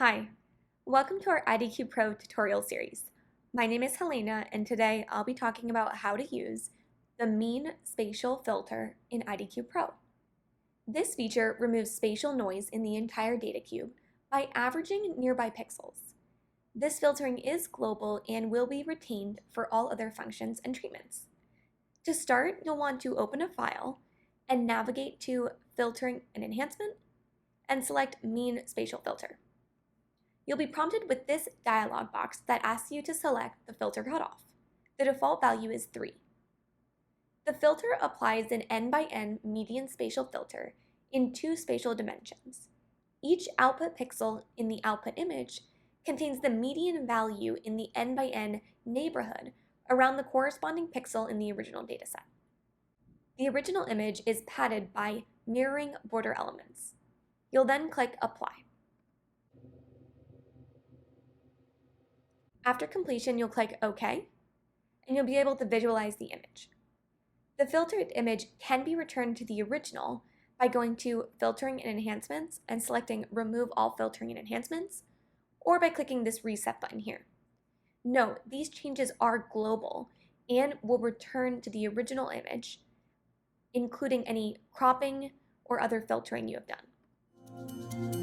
Hi, welcome to our IDQ Pro tutorial series. My name is Helena, and today I'll be talking about how to use the mean spatial filter in IDQ Pro. This feature removes spatial noise in the entire data cube by averaging nearby pixels. This filtering is global and will be retained for all other functions and treatments. To start, you'll want to open a file and navigate to Filtering and Enhancement and select Mean Spatial Filter. You'll be prompted with this dialog box that asks you to select the filter cutoff. The default value is 3. The filter applies an n by n median spatial filter in 2 spatial dimensions. Each output pixel in the output image contains the median value in the n by n neighborhood around the corresponding pixel in the original dataset. The original image is padded by mirroring border elements. You'll then click Apply. After completion, you'll click OK, and you'll be able to visualize the image. The filtered image can be returned to the original by going to Filtering and Enhancements and selecting Remove All Filtering and Enhancements, or by clicking this Reset button here. Note, these changes are global and will return to the original image, including any cropping or other filtering you have done.